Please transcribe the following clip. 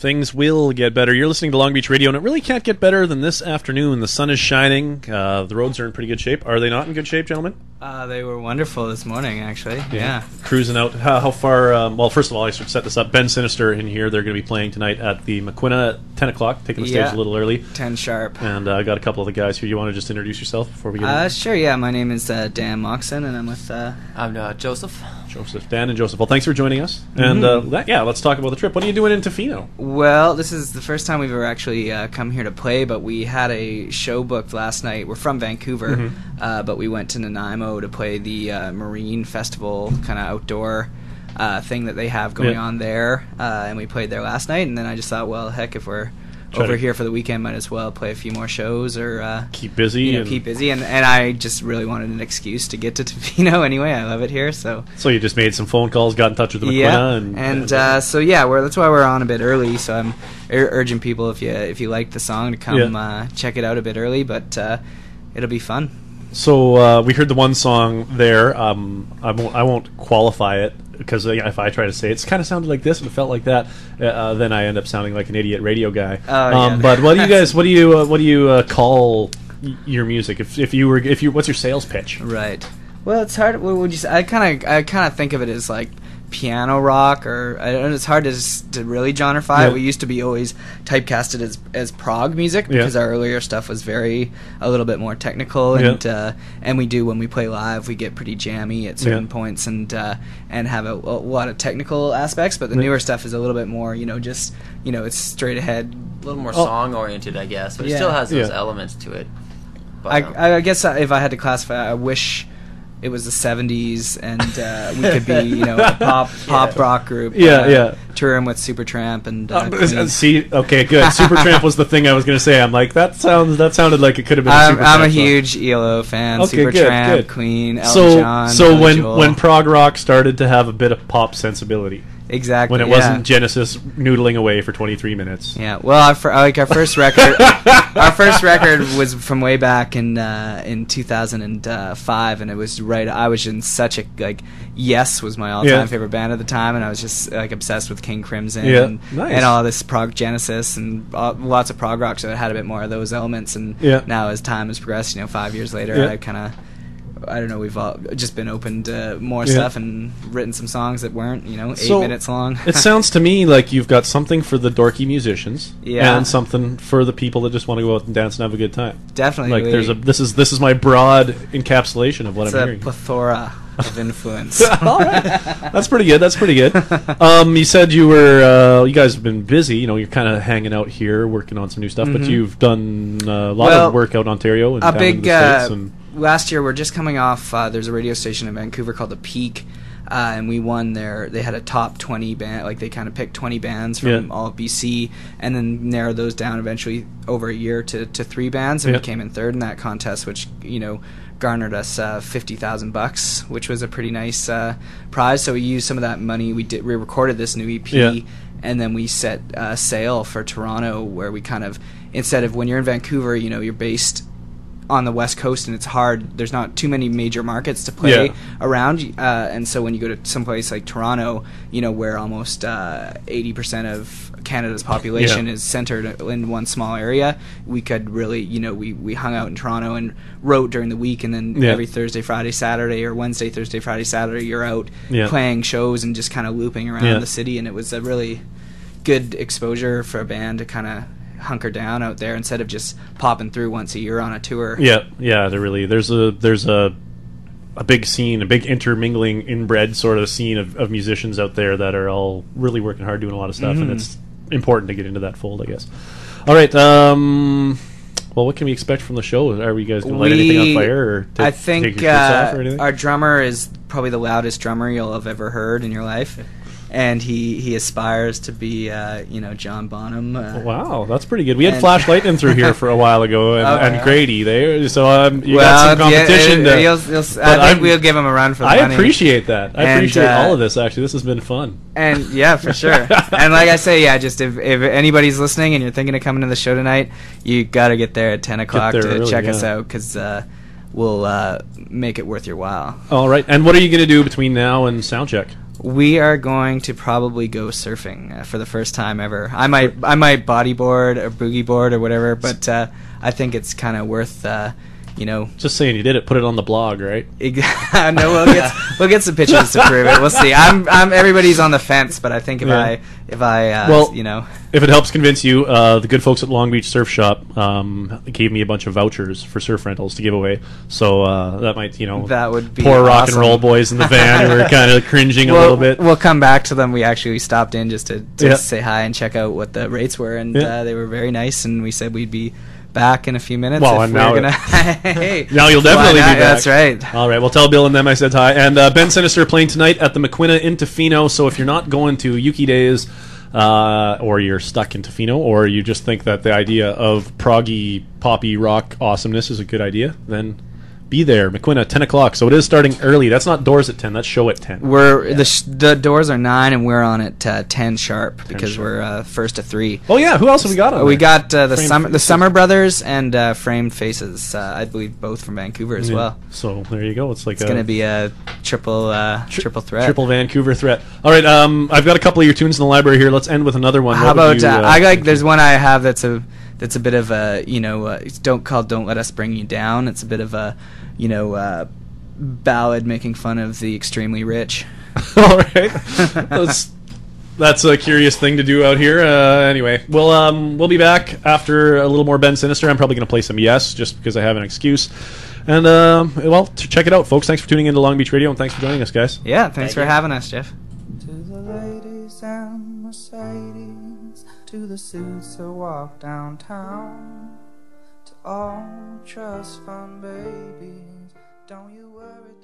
Things will get better. You're listening to Long Beach Radio, and it really can't get better than this afternoon. The sun is shining. The roads are in pretty good shape. Are they not in good shape, gentlemen? They were wonderful this morning, actually. Yeah. Cruising out. How far? Well, first of all, I should set this up. Bend Sinister in here. They're going to be playing tonight at the Maquinna at 10 o'clock, taking the stage a little early. 10 sharp. And I got a couple of the guys here. You want to just introduce yourself before we get in? Sure, yeah. My name is Dan Moxon, and I'm with... I'm Joseph. Dan and Joseph. Well, thanks for joining us. And let's talk about the trip. What are you doing in Tofino? Well, this is the first time we've ever actually come here to play, but we had a show booked last night. We're from Vancouver, but we went to Nanaimo to play the Marine Festival kind of outdoor thing that they have going on there, and we played there last night, and then I just thought, well, heck, if we're over here for the weekend, might as well play a few more shows or keep busy. Keep busy, and I just really wanted an excuse to get to Tofino anyway. I love it here, so you just made some phone calls, got in touch with the Maquinna, that's why we're on a bit early. So I'm urging people, if you like the song, to come check it out a bit early, but it'll be fun. So we heard the one song there. I won't qualify it, because if I try to say it, it's kind of sounded like this and it felt like that. Then I end up sounding like an idiot radio guy. But what do you guys? What do you call your music? If you what's your sales pitch? Right. Well, it's hard. What would you say? I kind of think of it as like piano rock, or it's hard to really genreify it. We used to be always typecasted as prog music because our earlier stuff was a little bit more technical, and we do, when we play live, we get pretty jammy at certain points and have a lot of technical aspects. But the newer stuff is a little bit more, it's straight ahead, a little more song oriented, I guess, but it still has those elements to it. But, I guess if I had to classify, I wish it was the 70s, and we could be, a pop rock group. Touring with Supertramp and see, okay, good. Supertramp was the thing I was going to say. I'm like, that sounded like it could have been. I'm a huge ELO fan. Okay, Supertramp, good. Queen, Elton John. So when prog rock started to have a bit of pop sensibility. Exactly. When it wasn't Genesis noodling away for 23 minutes. Yeah. Well, our first record, was from way back in 2005, and it was right. I was in such a Yes was my all-time favorite band at the time, and I was just obsessed with King Crimson and all this prog Genesis and lots of prog rock. So it had a bit more of those elements. And now as time has progressed, 5 years later, I don't know, we've all just been open to more stuff and written some songs that weren't, 8 minutes long. It sounds to me like you've got something for the dorky musicians and something for the people that just want to go out and dance and have a good time. Definitely. This is my broad encapsulation of what I'm hearing. It's a plethora of influence. All right. That's pretty good. You said you guys have been busy. You're kind of hanging out here, working on some new stuff, but you've done a lot of work out in Ontario and down in the States. Last year, we're just coming off, there's a radio station in Vancouver called The Peak, and we won they had a top 20 band, they kind of picked 20 bands from all of BC, and then narrowed those down eventually over a year to 3 bands, and we came in third in that contest, which, garnered us $50,000, which was a pretty nice prize. So we used some of that money. We recorded this new EP, and then we set sail for Toronto, where we kind of, instead of, when you're in Vancouver, you're based on the West Coast, and it's hard. There's not too many major markets to play around, and so when you go to someplace like Toronto, where almost 80% of Canada's population is centered in one small area, we could really, we hung out in Toronto and wrote during the week, and then every Thursday, Friday, Saturday, or Wednesday, Thursday, Friday, Saturday, you're out playing shows and just kind of looping around the city, and it was a really good exposure for a band to kind of hunker down out there instead of just popping through once a year on a tour. There's a big scene, a big intermingling, inbred sort of scene of musicians out there that are all really working hard, doing a lot of stuff, and it's important to get into that fold, I guess. All right, well, what can we expect from the show? Are we guys going to light anything on fire, or I think take your shirts off or anything? Our drummer is probably the loudest drummer you'll have ever heard in your life. And he aspires to be, John Bonham. Wow, that's pretty good. We had Flash Lightning through here for a while ago, and Grady there. So you got some competition. I think we'll give him a run for the money. I appreciate that. I appreciate all of this, actually. This has been fun. And, for sure. And like I say, just if anybody's listening and you're thinking of coming to the show tonight, you got to get there at 10 o'clock to check us out, because we'll make it worth your while. All right. And what are you going to do between now and soundcheck? We are going to probably go surfing for the first time ever. I might bodyboard or boogie board or whatever, but I think it's kind of worth, Just saying you did it. Put it on the blog, right? No, we'll get some pictures to prove it. We'll see. Everybody's on the fence, but I think if I if it helps convince you, the good folks at Long Beach Surf Shop gave me a bunch of vouchers for surf rentals to give away. So that might, that would be poor awesome. rock and roll boys in the van who were kind of cringing a little bit. We'll come back to them. We actually stopped in just to say hi and check out what the rates were, and they were very nice. And we said we'd be back in a few minutes. Well, and now, hey, now you'll definitely be back. That's right. All right. Well, tell Bill and them I said hi. And Bend Sinister playing tonight at the Maquinna in Tofino. So if you're not going to Yuki Days, or you're stuck in Tofino, or you just think that the idea of proggy poppy rock awesomeness is a good idea, then be there. Maquinna, 10 o'clock. So it is starting early. That's not doors at 10. That's show at 10. The doors are 9, and we're on at 10 sharp because we're first to 3. Oh yeah, who else have we got on? We got the Summer Brothers and Framed Faces. I believe both from Vancouver as well. So there you go. It's going to be a triple threat. Triple Vancouver threat. All right. I've got a couple of your tunes in the library here. Let's end with another one. How about there's one I have that's a bit of a Don't Let Us Bring You Down. It's a bit of a ballad making fun of the extremely rich. All right, that's a curious thing to do out here. Anyway, we'll be back after a little more Bend Sinister. I'm probably going to play some Yes, just because I have an excuse. And check it out, folks. Thanks for tuning into Long Beach Radio, and thanks for joining us, guys. Yeah, thanks for having us, Jeff. To the ladies and Mercedes, to the suits that walk downtown, to all trust fund babies, don't you worry.